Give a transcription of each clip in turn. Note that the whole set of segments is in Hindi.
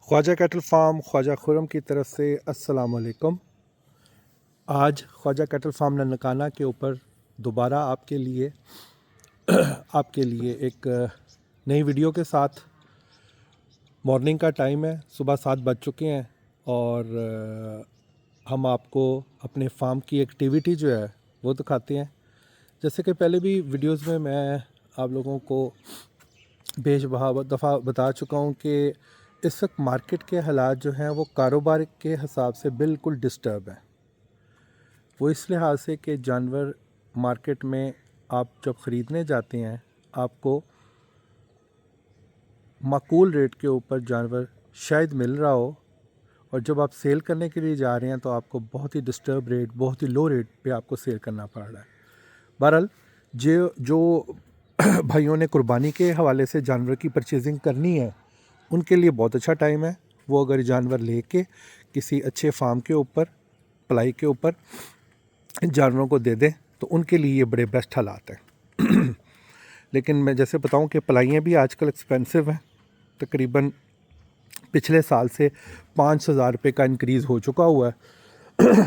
ख्वाजा कैटल फार्म ख्वाजा खुरम की तरफ से अस्सलाम वालेकुम। आज ख्वाजा कैटल फार्म ननकाना के ऊपर दोबारा आपके लिए एक नई वीडियो के साथ। मॉर्निंग का टाइम है, सुबह 7 बज चुके हैं और हम आपको अपने फार्म की एक्टिविटी जो है वो दिखाते हैं। जैसे कि पहले भी वीडियोस में मैं आप लोगों को बेशबहा दफ़ा बता चुका हूँ कि इस वक्त मार्केट के हालात जो हैं वो कारोबार के हिसाब से बिल्कुल डिस्टर्ब हैं। वो इस लिहाज से कि जानवर मार्केट में आप जब ख़रीदने जाते हैं आपको माकूल रेट के ऊपर जानवर शायद मिल रहा हो, और जब आप सेल करने के लिए जा रहे हैं तो आपको बहुत ही डिस्टर्ब रेट, बहुत ही लो रेट पे आपको सेल करना पड़ रहा है। बहरहाल जो भाइयों ने कुर्बानी के हवाले से जानवर की परचेजिंग करनी है उनके लिए बहुत अच्छा टाइम है। वो अगर जानवर लेके किसी अच्छे फार्म के ऊपर, पलाई के ऊपर इन जानवरों को दे दें तो उनके लिए ये बड़े बेस्ट हालात हैं। लेकिन मैं जैसे बताऊं कि पलाइयाँ भी आजकल एक्सपेंसिव हैं। तकरीबन पिछले साल से 5,000 रुपये का इंक्रीज़ हो चुका हुआ है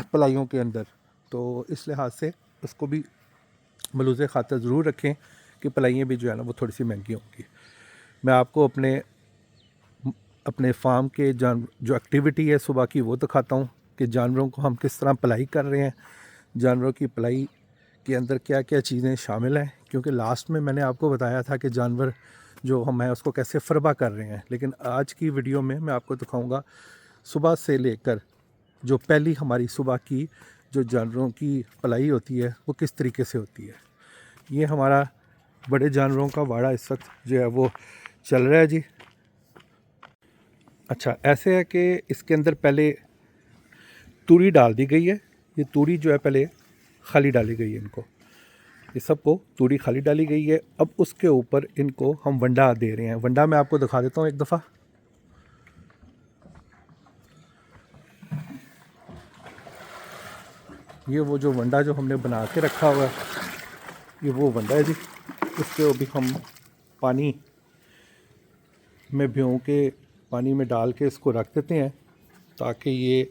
पलाइयों के अंदर। तो इस लिहाज से उसको भी मलूज़े खातर ज़रूर रखें कि पलाइयाँ भी जो है ना वो थोड़ी सी महंगी होंगी। मैं आपको अपने फार्म के जो एक्टिविटी है सुबह की वो दिखाता हूँ कि जानवरों को हम किस तरह पलाई कर रहे हैं, जानवरों की पलाई के अंदर क्या क्या चीज़ें शामिल हैं। क्योंकि लास्ट में मैंने आपको बताया था कि जानवर जो हम हैं उसको कैसे फरबा कर रहे हैं, लेकिन आज की वीडियो में मैं आपको दिखाऊंगा सुबह से लेकर जो पहली हमारी सुबह की जो जानवरों की पलाई होती है वो किस तरीके से होती है। ये हमारा बड़े जानवरों का वाड़ा इस वक्त जो है वो चल रहा है जी। अच्छा, ऐसे है कि इसके अंदर पहले तूरी डाल दी गई है। ये तूरी जो है पहले खाली डाली गई है, इनको ये सबको तूरी खाली डाली गई है। अब उसके ऊपर इनको हम वंडा दे रहे हैं। वंडा मैं आपको दिखा देता हूँ एक दफ़ा। ये वो जो वंडा जो हमने बना के रखा हुआ है, ये वो वंडा है जी। इसको अभी हम पानी में भिगो के पानी में डाल के इसको रख देते हैं ताकि ये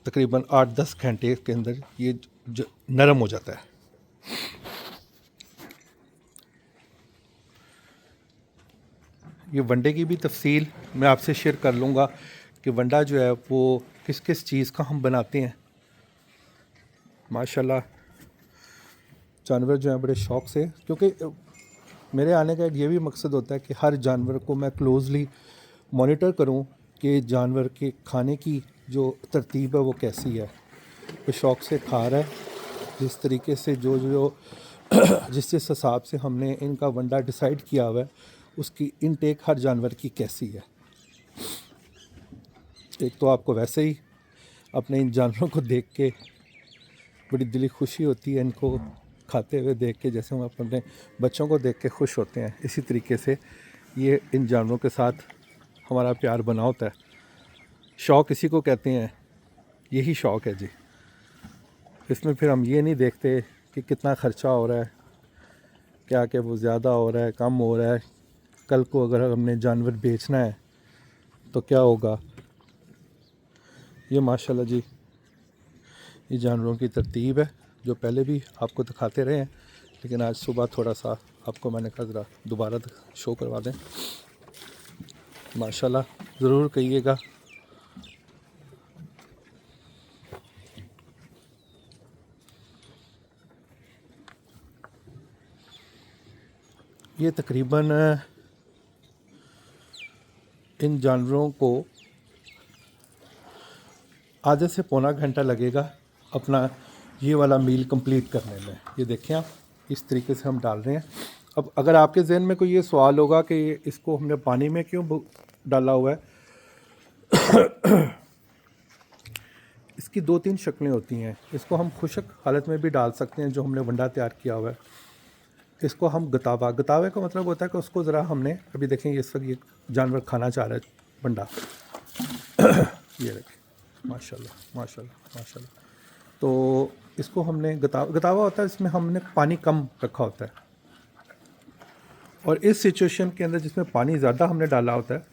तकरीबन 8-10 घंटे के अंदर ये नरम हो जाता है। ये वंडे की भी तफसील मैं आपसे शेयर कर लूँगा कि वंडा जो है वो किस किस चीज़ का हम बनाते हैं। माशाल्लाह जानवर जो है बड़े शौक़ से, क्योंकि मेरे आने का ये भी मकसद होता है कि हर जानवर को मैं क्लोज़ली मॉनिटर करूं कि जानवर के खाने की जो तरतीब है वो कैसी है। वो शौक़ से खा रहा है जिस तरीके से जो जिस हिसाब से हमने इनका वंडा डिसाइड किया हुआ है उसकी इनटेक हर जानवर की कैसी है। एक तो आपको वैसे ही अपने इन जानवरों को देख के बड़ी दिली खुशी होती है, इनको खाते हुए देख के, जैसे हम अपने बच्चों को देख के खुश होते हैं, इसी तरीके से ये इन जानवरों के साथ हमारा प्यार बना होता है। शौक़ इसी को कहते हैं, यही शौक़ है जी। इसमें फिर हम ये नहीं देखते कि कितना ख़र्चा हो रहा है, क्या क्या वो ज़्यादा हो रहा है, कम हो रहा है, कल को अगर हमने जानवर बेचना है तो क्या होगा। ये माशाल्लाह जी ये जानवरों की तरतीब है जो पहले भी आपको दिखाते रहे हैं, लेकिन आज सुबह थोड़ा सा आपको मैंने कहा ज़रा दोबारा शो करवा दें। माशाल्लाह ज़रूर कहिएगा। ये तकरीबन इन जानवरों को आधे से पौना घंटा लगेगा अपना ये वाला मील कंप्लीट करने में। ये देखें आप, इस तरीके से हम डाल रहे हैं। अब अगर आपके जहन में कोई ये सवाल होगा कि इसको हमने पानी में क्यों डाला हुआ है, इसकी 2-3 शक्लें होती हैं। इसको हम खुशक हालत में भी डाल सकते हैं जो हमने वंडा तैयार किया हुआ है। इसको हम गतावे का मतलब होता है कि उसको ज़रा हमने, अभी देखें इस वक्त ये जानवर खाना चाह रहा है वंडा। ये देखें माशाल्लाह माशाल्लाह माशाल्लाह। तो इसको हमने गतावा होता है, इसमें हमने पानी कम रखा होता है। और इस सिचुएशन के अंदर जिसमें पानी ज़्यादा हमने डाला होता है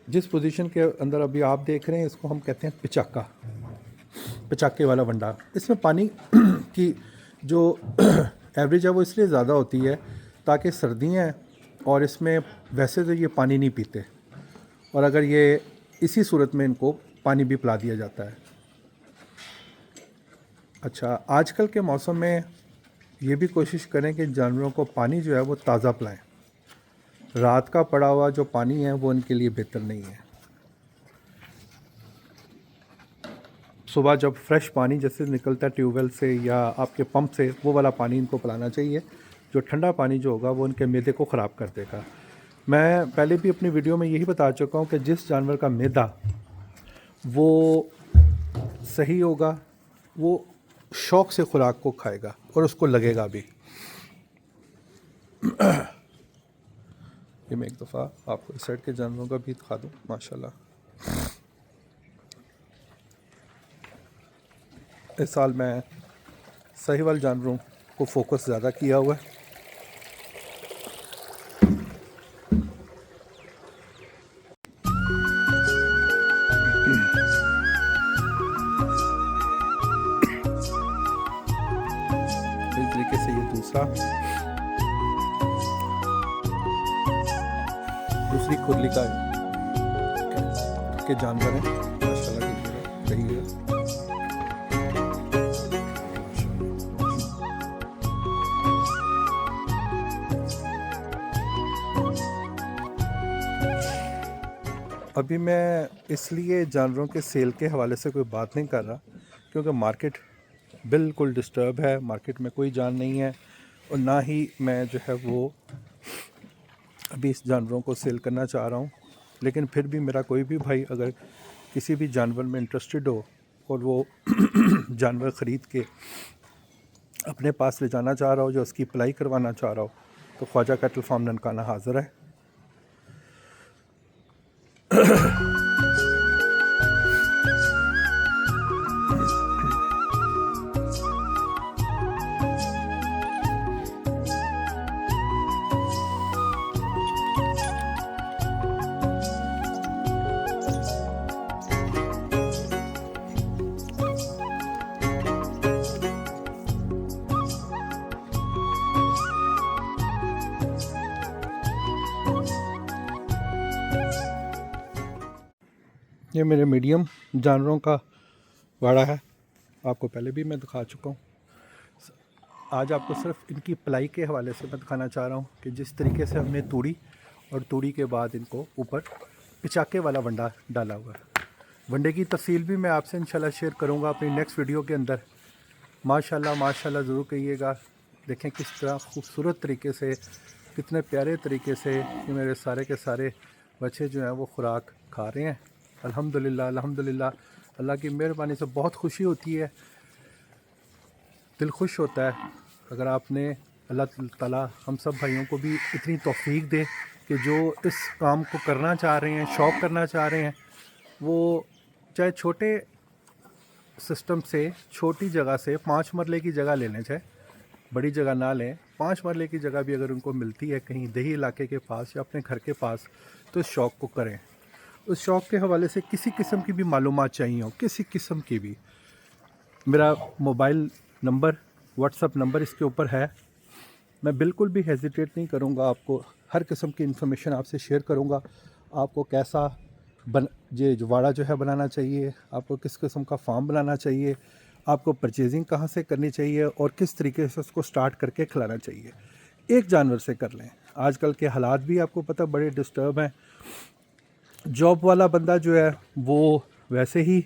जिस पोजीशन के अंदर अभी आप देख रहे हैं इसको हम कहते हैं पिचाका, पिचाके वाला वंडा। इसमें पानी की जो एवरेज है वो इसलिए ज़्यादा होती है ताकि सर्दियाँ हैं और इसमें वैसे तो ये पानी नहीं पीते, और अगर ये इसी सूरत में इनको पानी भी पिला दिया जाता है। अच्छा, आजकल के मौसम में ये भी कोशिश करें कि जानवरों को पानी जो है वो ताज़ा पिलाएं। रात का पड़ा हुआ जो पानी है वो उनके लिए बेहतर नहीं है। सुबह जब फ्रेश पानी जैसे निकलता है ट्यूबवेल से या आपके पंप से, वो वाला पानी इनको पिलाना चाहिए। जो ठंडा पानी जो होगा वो उनके मैदे को ख़राब कर देगा। मैं पहले भी अपनी वीडियो में यही बता चुका हूँ कि जिस जानवर का मैदा वो सही होगा वो शौक़ से खुराक को खाएगा और उसको लगेगा भी। ये मैं एक दफ़ा आपको इस साइड के जानवरों का भी दिखा दूँ। माशाल्लाह इस साल मैं साहिवाल जानवरों को फोकस ज़्यादा किया हुआ है। इस तरीके से ये दूसरी खुरली का के जानवर हैं। माशाल्लाह की सही है। अभी मैं इसलिए जानवरों के सेल के हवाले से कोई बात नहीं कर रहा क्योंकि मार्केट बिल्कुल डिस्टर्ब है, मार्केट में कोई जान नहीं है, और ना ही मैं जो है वो अभी इस जानवरों को सेल करना चाह रहा हूँ। लेकिन फिर भी मेरा कोई भी भाई अगर किसी भी जानवर में इंटरेस्टेड हो और वो जानवर ख़रीद के अपने पास ले जाना चाह रहा हो, जो उसकी पलाई करवाना चाह रहा हो, तो ख्वाजा कैटल फार्म ननकाना हाज़िर है। ये मेरे मीडियम जानवरों का वाड़ा है, आपको पहले भी मैं दिखा चुका हूँ। आज आपको सिर्फ इनकी पलाई के हवाले से मैं दिखाना चाह रहा हूँ कि जिस तरीके से हमने तूड़ी और तूड़ी के बाद इनको ऊपर पिचाके वाला वंडा डाला हुआ है। वंडे की तफसील भी मैं आपसे इंशाल्लाह शेयर करूँगा अपनी नेक्स्ट वीडियो के अंदर। माशाल्लाह माशाल्लाह ज़रूर कहिएगा। देखें किस तरह खूबसूरत तरीके से, कितने प्यारे तरीके से ये मेरे सारे के सारे बच्चे जो हैं वो खुराक खा रहे हैं। अल्हम्दुलिल्लाह अल्हम्दुलिल्लाह, अल्लाह की मेहरबानी से बहुत खुशी होती है, दिल खुश होता है। अगर आपने अल्लाह ताला हम सब भाइयों को भी इतनी तौफीक दे कि जो इस काम को करना चाह रहे हैं, शौक़ करना चाह रहे हैं, वो चाहे छोटे सिस्टम से, छोटी जगह से 5 मरले की जगह ले लें, चाहे बड़ी जगह ना लें, 5 मरले की जगह भी अगर उनको मिलती है कहीं देही इलाके के पास या अपने घर के पास, तो इस शौक़ को करें। उस शौक़ के हवाले से किसी किस्म की भी मालूमात चाहिए हो, किसी किस्म की भी, मेरा मोबाइल नंबर, व्हाट्सअप नंबर इसके ऊपर है। मैं बिल्कुल भी हेजिटेट नहीं करूँगा, आपको हर किस्म की इन्फॉर्मेशन आपसे शेयर करूँगा। आपको कैसा ये वाड़ा जो है बनाना चाहिए, आपको किस किस्म का फार्म बनाना चाहिए, आपको परचेजिंग कहाँ से करनी चाहिए और किस तरीके से उसको स्टार्ट करके खिलाना चाहिए। एक जानवर से कर लें। आजकल के हालात भी आपको पता बड़े डिस्टर्ब हैं। जॉब वाला बंदा जो है वो वैसे ही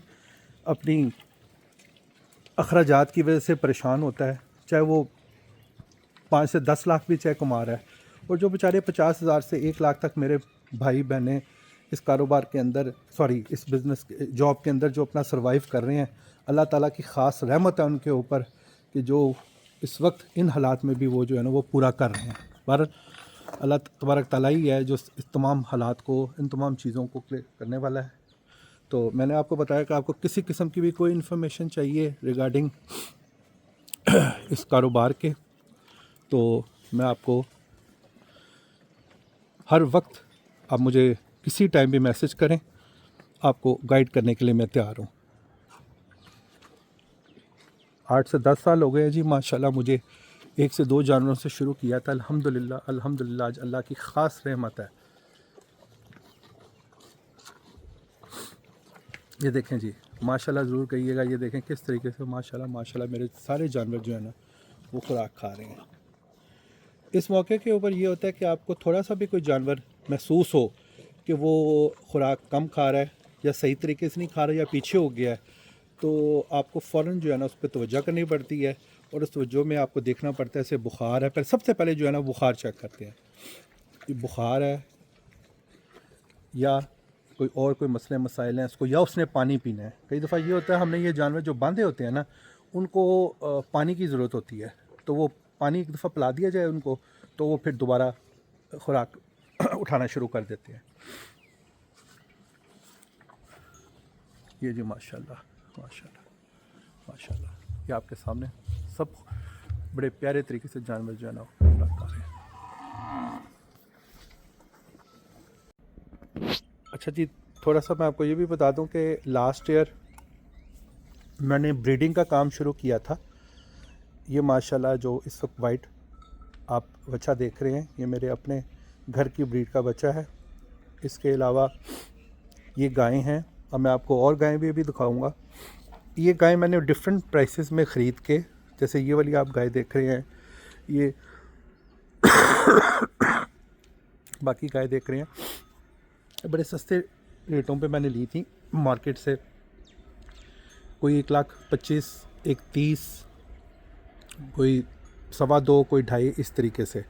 अपनी अखराजात की वजह से परेशान होता है, चाहे वो 5 से 10 लाख भी चाहे कमा रहा है, और जो बेचारे 50,000 से 1 लाख तक मेरे भाई बहनें इस कारोबार के अंदर, इस बिज़नेस जॉब के अंदर जो अपना सर्वाइव कर रहे हैं, अल्लाह ताला की ख़ास रहमत है उनके ऊपर कि जो इस वक्त इन हालात में भी वो जो है ना वो पूरा कर रहे हैं। भारत अल्लाह तबारक ताला ही है जो इस तमाम हालात को, इन तमाम चीज़ों को क्लियर करने वाला है। तो मैंने आपको बताया कि आपको किसी किस्म की भी कोई इन्फॉर्मेशन चाहिए रिगार्डिंग इस कारोबार के, तो मैं आपको हर वक्त, आप मुझे किसी टाइम भी मैसेज करें, आपको गाइड करने के लिए मैं तैयार हूँ। 8 से 10 साल हो गए जी माशाल्लाह मुझे 1 से 2 जानवरों से शुरू किया था। अल्हम्दुलिल्लाह अल्हम्दुलिल्लाह आज अल्लाह की ख़ास रहमत है। ये देखें जी माशाल्लाह ज़रूर कहिएगा, ये देखें किस तरीके से माशाल्लाह माशाल्लाह मेरे सारे जानवर जो है ना वो खुराक खा रहे हैं। इस मौके के ऊपर ये होता है कि आपको थोड़ा सा भी कोई जानवर महसूस हो कि वो खुराक कम खा रहा है या सही तरीके से नहीं खा रहा है या पीछे हो गया है, तो आपको फ़ौरन जो है ना उस पर तवज्जो करनी पड़ती है और उस तवज्जो में आपको देखना पड़ता है जैसे बुखार है, पर सबसे पहले जो है ना बुखार चेक करते हैं कि बुखार है या कोई मसले मसाइल हैं इसको, या उसने पानी पीना है। कई दफ़ा ये होता है हमने ये जानवर जो बांधे होते हैं ना उनको पानी की ज़रूरत होती है, तो वो पानी एक दफ़ा पिला दिया जाए उनको तो वो फिर दोबारा खुराक उठाना शुरू कर देते हैं। ये जी माशाल्लाह माशाल्लाह माशाल्लाह, ये आपके सामने सब बड़े प्यारे तरीके से जानवर जो है ना खुराक खा रहे हैं। अच्छा जी, थोड़ा सा मैं आपको ये भी बता दूं कि लास्ट ईयर मैंने ब्रीडिंग का काम शुरू किया था। ये माशाल्लाह जो इस वक्त वाइट आप बच्चा देख रहे हैं ये मेरे अपने घर की ब्रीड का बच्चा है। इसके अलावा ये गायें हैं और मैं आपको और गायें भी अभी दिखाऊंगा। ये गाय मैंने डिफरेंट प्राइसेस में ख़रीद के, जैसे ये वाली आप गाय देख रहे हैं, ये बाकी गाय देख रहे हैं, बड़े सस्ते रेटों पे मैंने ली थी मार्केट से। कोई 1,25,000, एक 30, कोई 2.25, कोई 2.5 इस तरीके से,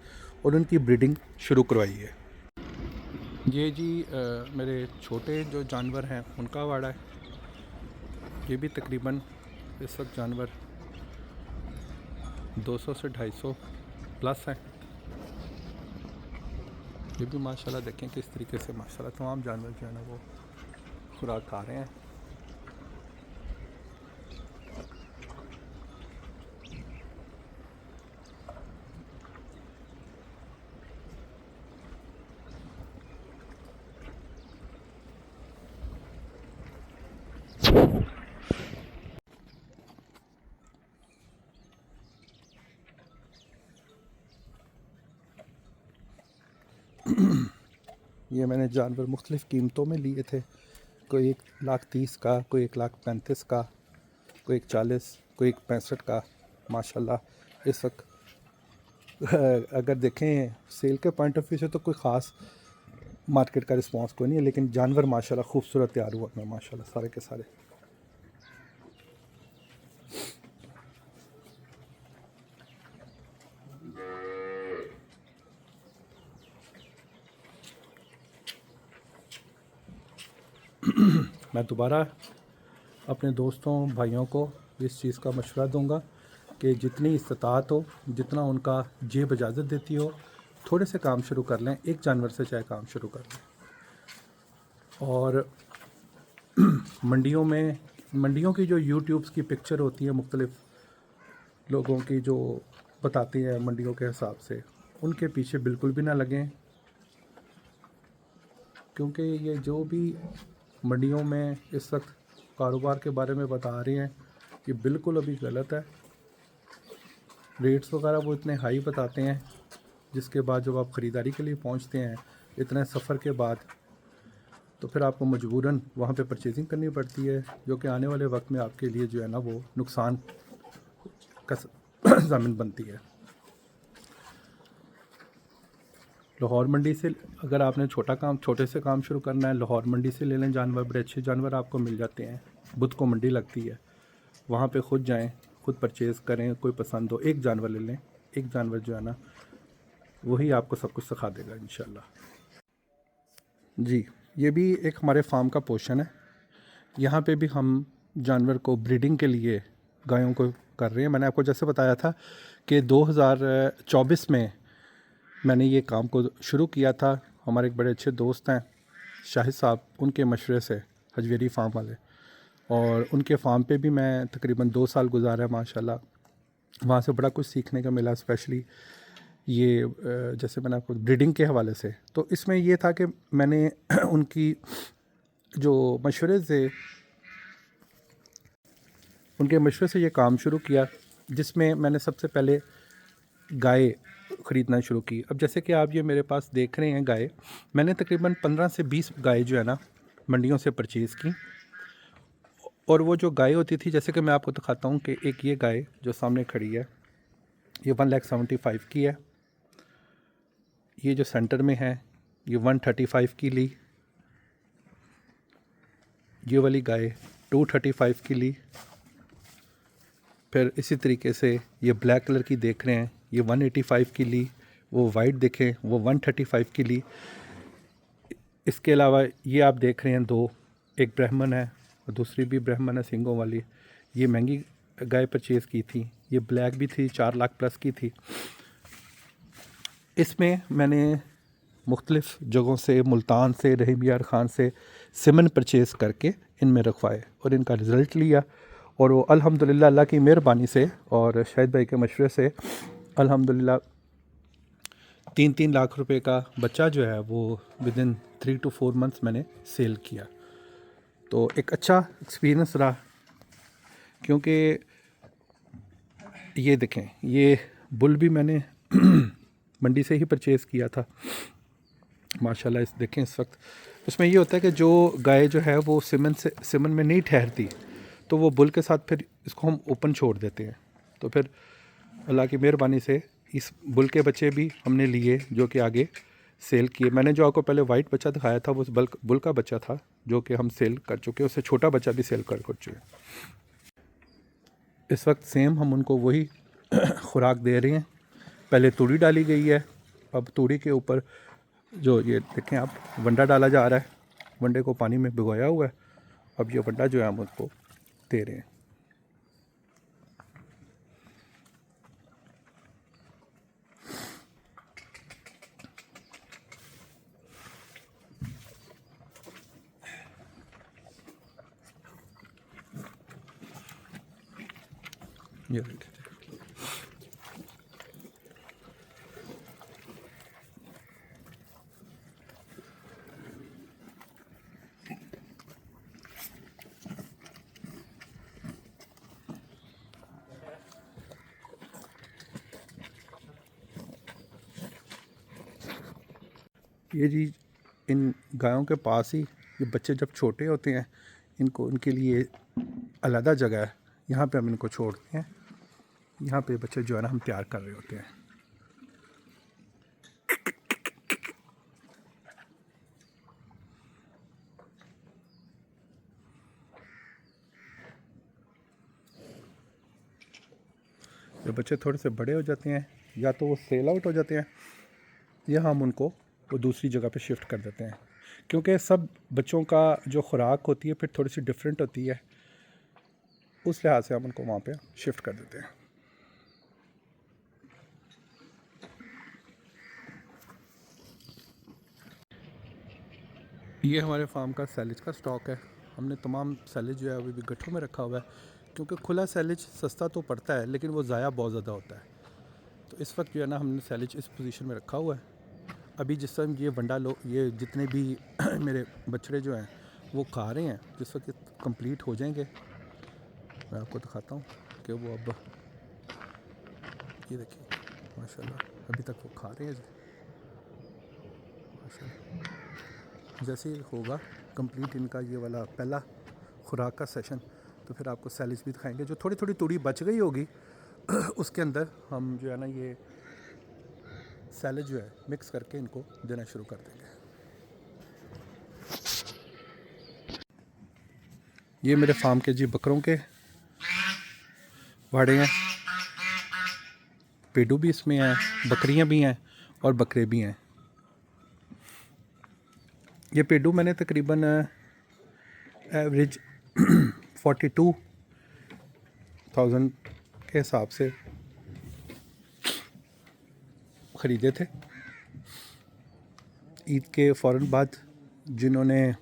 और उनकी ब्रीडिंग शुरू करवाई है। ये जी मेरे छोटे जो जानवर हैं उनका वाड़ा है। ये भी तकरीबन इस वक्त जानवर 200 से 250 प्लस हैं। ये भी माशाल्लाह देखें किस तरीके से माशाल्लाह तमाम जानवर जो है ना वो खुराक खा रहे हैं। ये मैंने जानवर मुख्तलिफ़ कीमतों में लिए थे, कोई 1,30,000 का, कोई 1,35,000 का, कोई 1,40,000, कोई 1,65,000 का। माशाल्लाह इस वक्त अगर देखें सेल के पॉइंट ऑफ व्यू से तो कोई ख़ास मार्केट का रिस्पांस कोई नहीं है, लेकिन जानवर माशाल्लाह खूबसूरत तैयार हुआ है माशाल्लाह सारे के सारे। मैं दोबारा अपने दोस्तों भाइयों को इस चीज़ का मशवरा दूंगा कि जितनी इस्तात हो, जितना उनका जेब इजाज़त देती हो, थोड़े से काम शुरू कर लें, एक जानवर से चाहे काम शुरू कर लें। और मंडियों की जो यूट्यूब्स की पिक्चर होती है मुख्तलिफ़ लोगों की जो बताती हैं मंडियों के हिसाब से, उनके पीछे बिल्कुल भी ना लगें, क्योंकि ये जो भी मंडियों में इस वक्त कारोबार के बारे में बता रहे हैं ये बिल्कुल अभी गलत है। रेट्स वगैरह वो इतने हाई बताते हैं जिसके बाद जब आप ख़रीदारी के लिए पहुंचते हैं इतने सफ़र के बाद, तो फिर आपको मजबूरन वहाँ पे परचेजिंग करनी पड़ती है, जो कि आने वाले वक्त में आपके लिए जो है ना वो नुकसान का ज़मीन बनती है। लाहौर मंडी से अगर आपने छोटे से काम शुरू करना है, लाहौर मंडी से ले लें जानवर, बड़े अच्छे जानवर आपको मिल जाते हैं। बुध को मंडी लगती है, वहाँ पे ख़ुद जाएं, ख़ुद परचेज़ करें, कोई पसंद हो एक जानवर ले लें। एक जानवर जो है ना वही आपको सब कुछ सिखा देगा इंशाल्लाह। जी, ये भी एक हमारे फार्म का पोर्शन है। यहाँ पे भी हम जानवर को ब्रीडिंग के लिए गायों को कर रहे हैं। मैंने आपको जैसे बताया था कि 2024 में मैंने ये काम को शुरू किया था। हमारे एक बड़े अच्छे दोस्त हैं शाहिद साहब, उनके मशवरे से, हजवेरी फार्म वाले, और उनके फार्म पे भी मैं तकरीबन 2 साल गुजारा है माशाल्लाह। वहाँ से बड़ा कुछ सीखने का मिला। स्पेशली ये जैसे मैंने आपको ब्रीडिंग के हवाले से, तो इसमें ये था कि मैंने उनकी जो मशवरे से उनके मशवरे से ये काम शुरू किया, जिसमें मैंने सबसे पहले गाय ख़रीदना शुरू की। अब जैसे कि आप ये मेरे पास देख रहे हैं गाय, मैंने तकरीबन 15 से 20 गाय जो है ना मंडियों से परचेज़ की। और वो जो गाय होती थी, जैसे कि मैं आपको दिखाता हूँ कि एक ये गाय जो सामने खड़ी है, ये 1,75,000 की है। ये जो सेंटर में है ये 135 की ली। ये वाली गाय 235 की ली। फिर इसी तरीके से ये ब्लैक कलर की देख रहे हैं, ये 185 की ली। वो वाइट देखें, वो 135 की ली। इसके अलावा ये आप देख रहे हैं दो, एक ब्राह्मण है और दूसरी भी ब्राह्मण है सिंगों वाली। ये महंगी गाय परचेज़ की थी, ये ब्लैक भी थी, 4 लाख प्लस की थी। इसमें मैंने मुख्तलिफ़ जगहों से, मुल्तान से, रहीम यार ख़ान से सिमन परचेज़ करके इनमें रखवाए और इनका रिज़ल्ट लिया। और वो अल्हम्दुलिल्लाह अल्लाह की मेहरबानी से और शाहिद भाई के मशवरे से अल्हम्दुलिल्लाह 3-3 लाख रुपए का बच्चा जो है वो विदिन 3 to 4 मंथ्स मैंने सेल किया। तो एक अच्छा एक्सपीरियंस रहा, क्योंकि ये देखें, ये बुल भी मैंने मंडी से ही परचेज़ किया था माशाल्लाह। इस देखें, इस वक्त उसमें ये होता है कि जो गाय जो है वो सिमन में नहीं ठहरती, तो वो बुल के साथ फिर इसको हम ओपन छोड़ देते हैं। तो फिर अल्लाह की मेहरबानी से इस बुल के बच्चे भी हमने लिए जो कि आगे सेल किए। मैंने जो आपको पहले वाइट बच्चा दिखाया था वो उस बुल का बच्चा था जो कि हम सेल कर चुके, उससे छोटा बच्चा भी सेल कर चुके। इस वक्त सेम हम उनको वही खुराक दे रहे हैं। पहले तूड़ी डाली गई है, अब तूड़ी के ऊपर जो ये देखें आप, वंडा डाला जा रहा है। वंडे को पानी में भिगोया हुआ है, अब ये वंडा जो है हम उसको दे रहे हैं। ये देखिए, ये जी इन गायों के पास ही ये बच्चे जब छोटे होते हैं, इनको इनके लिए अलग जगह है, यहाँ पे हम इनको छोड़ते हैं। यहाँ पे बच्चे जो है ना हम तैयार कर रहे होते हैं। जब बच्चे थोड़े से बड़े हो जाते हैं, या तो वो सेल आउट हो जाते हैं या हम उनको वो दूसरी जगह पे शिफ्ट कर देते हैं, क्योंकि सब बच्चों का जो खुराक होती है फिर थोड़ी सी डिफरेंट होती है, उस लिहाज से हम उनको वहाँ पे शिफ्ट कर देते हैं। ये हमारे फार्म का सैलेज का स्टॉक है। हमने तमाम सैलेज जो है अभी भी गट्ठों में रखा हुआ है, क्योंकि खुला सैलेज सस्ता तो पड़ता है लेकिन वो ज़ाया बहुत ज़्यादा होता है। तो इस वक्त जो है ना हमने सैलेज इस पोजीशन में रखा हुआ है। अभी जिस टाइम ये वंडा ये जितने भी मेरे बछड़े जो हैं वो खा रहे हैं, जिस वक्त कंप्लीट हो जाएंगे मैं आपको दिखाता हूँ कि वो अब ये देखिए माशाल्लाह अभी तक वो खा रहे हैं माशाल्लाह। जैसे ही होगा कंप्लीट इनका ये वाला पहला खुराक का सेशन, तो फिर आपको सैलेज भी दिखाएंगे। जो थोड़ी थोड़ी तूड़ी बच गई होगी उसके अंदर हम जो है ना ये सैलेज जो है मिक्स करके इनको देना शुरू कर देंगे। ये मेरे फार्म के जी बकरों के वाड़े हैं, पेडू भी इसमें हैं, बकरियां भी हैं और बकरे भी हैं। ये पेडू मैंने तकरीबन एवरेज 42,000 के हिसाब से ख़रीदे थे। ईद के फ़ौरन बाद जिन्होंने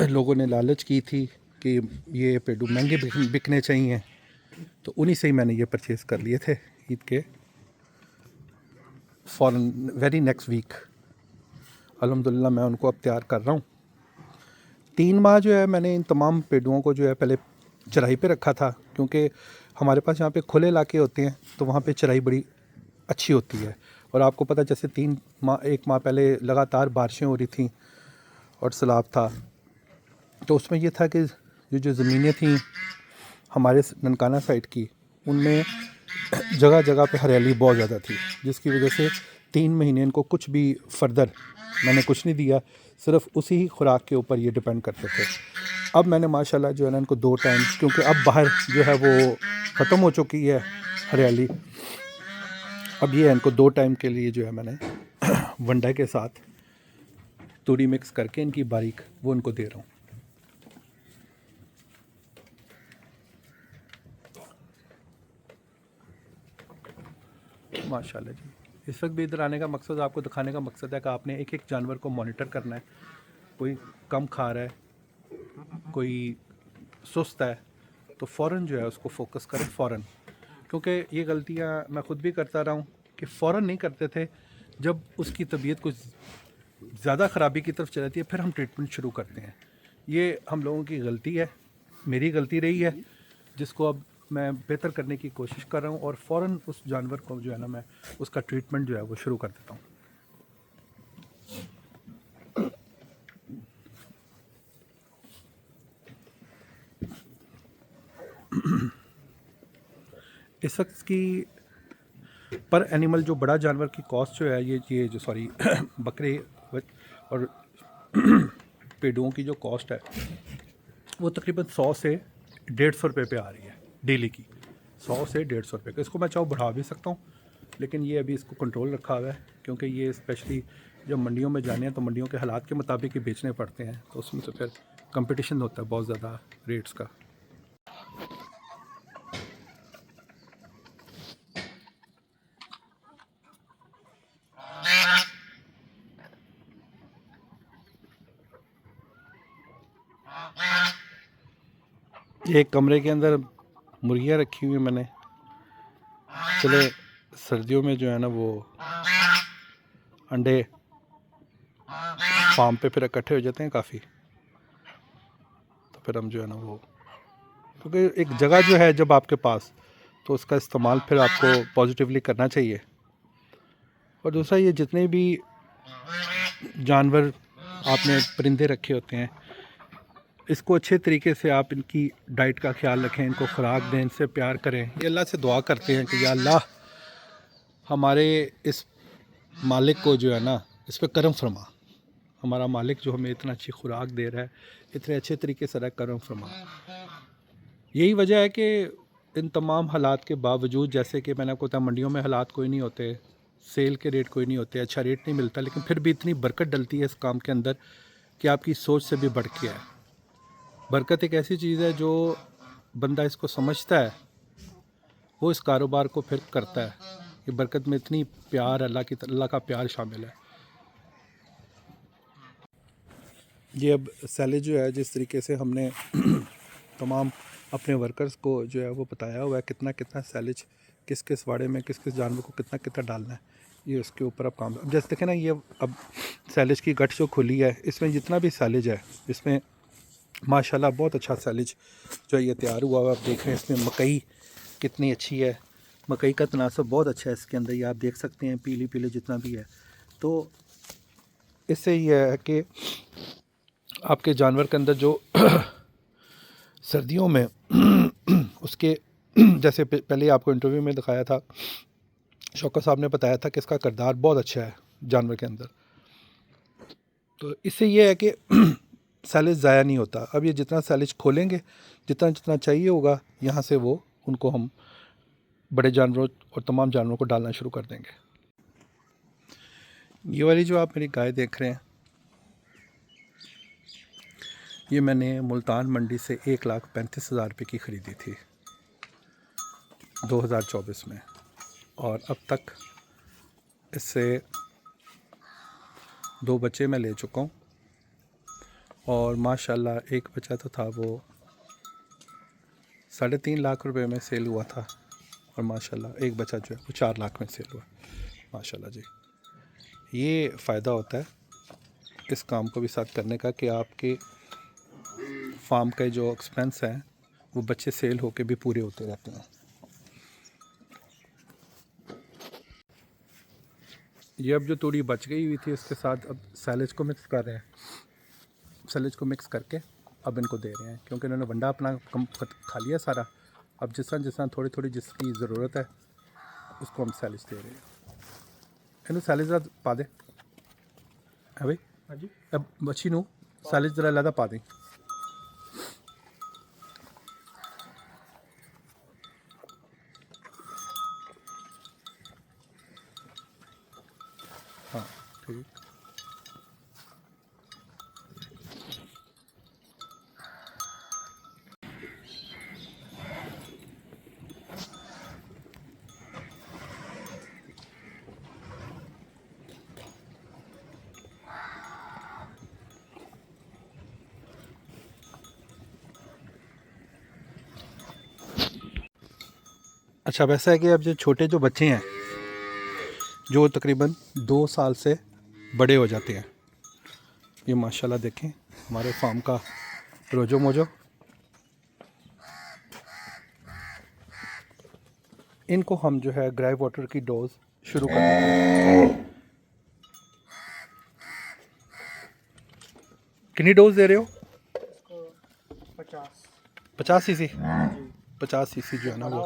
लोगों ने लालच की थी कि ये पेडू महंगे बिकने चाहिए, तो उन्हीं से ही मैंने ये परचेज़ कर लिए थे ईद के फॉरन वेरी नेक्स्ट वीक। अल्हम्दुलिल्लाह मैं उनको अब तैयार कर रहा हूँ। 3 माह जो है मैंने इन तमाम पेडुओं को जो है पहले चराई पे रखा था, क्योंकि हमारे पास यहाँ पे खुले इलाके होते हैं तो वहाँ पे चराई बड़ी अच्छी होती है। और आपको पता जैसे 1 माह पहले लगातार बारिशें हो रही थी और सैलाब था, तो उसमें ये था कि जो ज़मीनें थी हमारे ननकाना साइड की, उनमें जगह जगह पे हरियाली बहुत ज़्यादा थी, जिसकी वजह से 3 महीने इनको कुछ भी फर्दर मैंने कुछ नहीं दिया, सिर्फ उसी ही खुराक के ऊपर ये डिपेंड करते थे। अब मैंने माशाल्लाह जो है ना इनको 2 टाइम, क्योंकि अब बाहर जो है वो ख़त्म हो चुकी है हरियाली, अब ये इनको 2 टाइम के लिए जो है मैंने वंडा के साथ तूड़ी मिक्स करके इनकी बारीक वो इनको दे रहा हूँ। माशाल्लाह जी, इस वक्त भी इधर आने का मकसद, आपको दिखाने का मकसद है कि आपने एक एक जानवर को मॉनिटर करना है। कोई कम खा रहा है, कोई सुस्त है, तो फ़ौरन जो है उसको फोकस करें फ़ौरन। क्योंकि ये गलतियाँ मैं ख़ुद भी करता रहा हूँ कि फ़ौरन नहीं करते थे। जब उसकी तबीयत कुछ ज़्यादा ख़राबी की तरफ चली जाती है फिर हम ट्रीटमेंट शुरू करते हैं। ये हम लोगों की गलती है, मेरी गलती रही है, जिसको अब मैं बेहतर करने की कोशिश कर रहा हूँ और फ़ौरन उस जानवर को जो है ना मैं उसका ट्रीटमेंट जो है वो शुरू कर देता हूँ। इस वक्त की पर एनिमल जो बड़ा जानवर की कॉस्ट जो है ये जो सॉरी बकरे और पेडुओं की जो कॉस्ट है वो तकरीबन 100 से 150 रुपये पे आ रही है डेली की। 100 से 150 रुपये का, इसको मैं चाहूँ बढ़ा भी सकता हूँ, लेकिन ये अभी इसको कंट्रोल रखा हुआ है, क्योंकि ये स्पेशली जब मंडियों में जाने हैं तो मंडियों के हालात के मुताबिक ही बेचने पड़ते हैं, तो उसमें तो फिर कंपटीशन होता है बहुत ज़्यादा रेट्स का। एक कमरे के अंदर मुर्गियाँ रखी हुई मैंने, चले सर्दियों में जो है ना वो अंडे फार्म पे फिर इकट्ठे हो जाते हैं काफ़ी, तो फिर हम जो है ना वो, क्योंकि एक जगह जो है जब आपके पास, तो उसका इस्तेमाल फिर आपको पॉजिटिवली करना चाहिए। और दूसरा, ये जितने भी जानवर आपने परिंदे रखे होते हैं, इसको अच्छे तरीके से आप इनकी डाइट का ख्याल रखें, इनको खुराक दें, इनसे प्यार करें। ये अल्लाह से दुआ करते हैं कि या अल्लाह हमारे इस मालिक को जो है ना इस पर करम फरमा, हमारा मालिक जो हमें इतना अच्छी खुराक दे रहा है, इतने अच्छे तरीके से रहा, करम फरमा। यही वजह है कि इन तमाम हालात के बावजूद, जैसे कि मैंने आपको बताया मंडियों में हालात कोई नहीं होते, सेल के रेट कोई नहीं होते, अच्छा रेट नहीं मिलता, लेकिन फिर भी इतनी बरकत डलती है इस काम के अंदर कि आपकी सोच से भी बढ़ के है। बरकत एक ऐसी चीज़ है जो बंदा इसको समझता है वो इस कारोबार को फिर करता है। कि बरकत में इतनी प्यार, अल्लाह का प्यार शामिल है। ये अब सैलेज जो है, जिस तरीके से हमने तमाम अपने वर्कर्स को जो है वो बताया हुआ है कितना कितना सैलेज किस किस वाड़े में किस किस जानवर को कितना कितना डालना है, ये उसके ऊपर अब काम। अब जैसे देखें ना, ये अब सैलेज की गठ जो खुली है, इसमें जितना भी सैलेज है, इसमें माशाल्लाह बहुत अच्छा सैलेज जो है ये तैयार हुआ हुआ। आप देख रहे हैं इसमें मकई कितनी अच्छी है, मकई का तनासब बहुत अच्छा है इसके अंदर, ये आप देख सकते हैं पीली पीली जितना भी है। तो इससे ये है कि आपके जानवर के अंदर जो सर्दियों में उसके जैसे पहले आपको इंटरव्यू में दिखाया था, शौकत साहब ने बताया था कि इसका किरदार बहुत अच्छा है जानवर के अंदर। तो इससे ये है कि सैलेज ज़ाया नहीं होता। अब ये जितना सैलेज खोलेंगे, जितना जितना चाहिए होगा यहाँ से वो उनको हम बड़े जानवरों और तमाम जानवरों को डालना शुरू कर देंगे। ये वाली जो आप मेरी गाय देख रहे हैं, ये मैंने मुल्तान मंडी से 1,35,000 रुपये की ख़रीदी थी 2024 में, और अब तक इससे 2 बच्चे मैं ले चुका हूँ। और माशाल्लाह एक बच्चा तो था वो 3.5 लाख रुपए में सेल हुआ था, और माशाल्लाह एक बच्चा जो है वो 4 लाख में सेल हुआ। माशाल्लाह जी। ये फ़ायदा होता है इस काम को भी साथ करने का कि आपके फार्म के जो एक्सपेंस हैं वो बच्चे सेल होके भी पूरे होते रहते हैं। ये अब जो तूड़ी बच गई हुई थी उसके साथ अब सैलेज को मिक्स कर रहे हैं। सैलेज को मिक्स करके अब इनको दे रहे हैं क्योंकि इन्होंने वंडा अपना कम खा लिया सारा। अब जिस तरह थोड़ी थोड़ी जिसकी ज़रूरत है उसको हम सैलेज दे रहे हैं। इन्हें सैलेज पा दे है भाई। हाँ जी। अब बच्ची नू सैलेज जरा लदा पा दें। हाँ ठीक। अच्छा वैसा है कि अब जो छोटे जो बच्चे हैं जो तकरीबन 2 साल से बड़े हो जाते हैं, ये माशाल्लाह देखें हमारे फार्म का रोजो मोजो। इनको हम जो है ग्राई वाटर की डोज शुरू कर देते हैं। कितनी डोज दे रहे हो? 50 सीसी। 50 सीसी जो है ना वो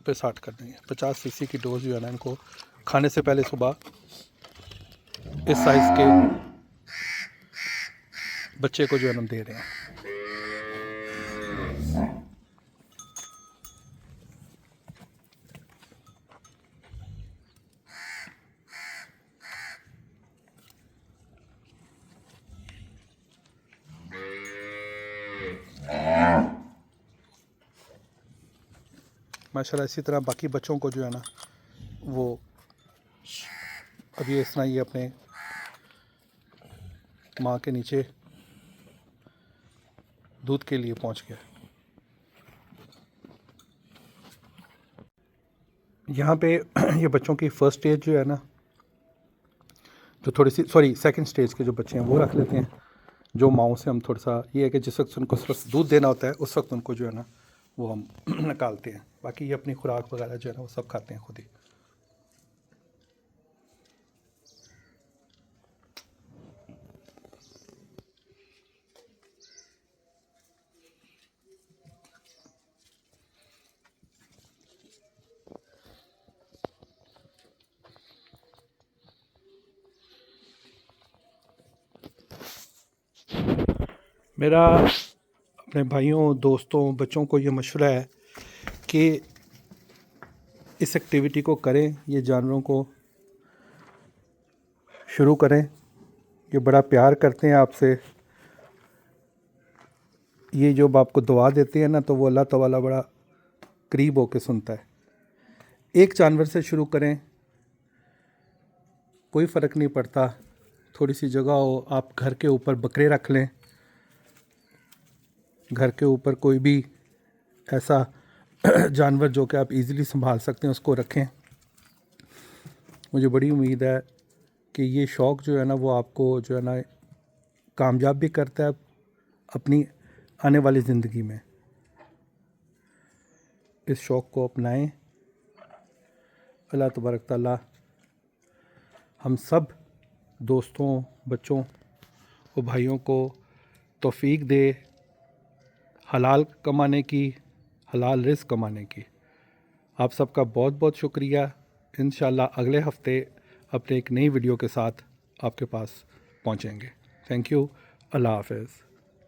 पे 60 कर देंगे। 50 सीसी की डोज जो है ना इनको खाने से पहले सुबह इस साइज़ के बच्चे को जो है हम दे रहे हैं। माशाल्लाह इसी तरह बाकी बच्चों को जो है ना वो अभी इस तरह ये अपने माँ के नीचे दूध के लिए पहुँच गया। यहाँ पे ये बच्चों की फ़र्स्ट स्टेज जो है ना जो थोड़ी सी सेकंड स्टेज के जो बच्चे हैं वो रख लेते हैं। जो माओं से हम थोड़ा सा ये है कि जिस वक्त उनको सिर्फ दूध देना होता है उस वक्त उनको जो है ना वो हम निकालते हैं। बाकी ये अपनी खुराक वगैरह जो है ना वो सब खाते हैं खुद ही। मेरा अपने भाइयों दोस्तों बच्चों को ये मशवरा है कि इस एक्टिविटी को करें, ये जानवरों को शुरू करें। ये बड़ा प्यार करते हैं आपसे। ये जो आपको दुआ देते हैं ना तो वो अल्लाह ताला बड़ा करीब होकर सुनता है। एक जानवर से शुरू करें, कोई फ़र्क नहीं पड़ता। थोड़ी सी जगह हो, आप घर के ऊपर बकरे रख लें, घर के ऊपर कोई भी ऐसा जानवर जो कि आप इजीली संभाल सकते हैं उसको रखें। मुझे बड़ी उम्मीद है कि ये शौक़ जो है ना वो आपको जो है ना कामयाब भी करता है अपनी आने वाली ज़िंदगी में। इस शौक़ को अपनाएं। अल्लाह तबारक ताला हम सब दोस्तों बच्चों और भाइयों को तौफीक दे हलाल कमाने की, हलाल रिज़्क़ कमाने की। आप सबका बहुत बहुत शुक्रिया। इंशाअल्लाह अगले हफ़्ते अपने एक नई वीडियो के साथ आपके पास पहुँचेंगे। Thank you. अल्लाह हाफ़िज़।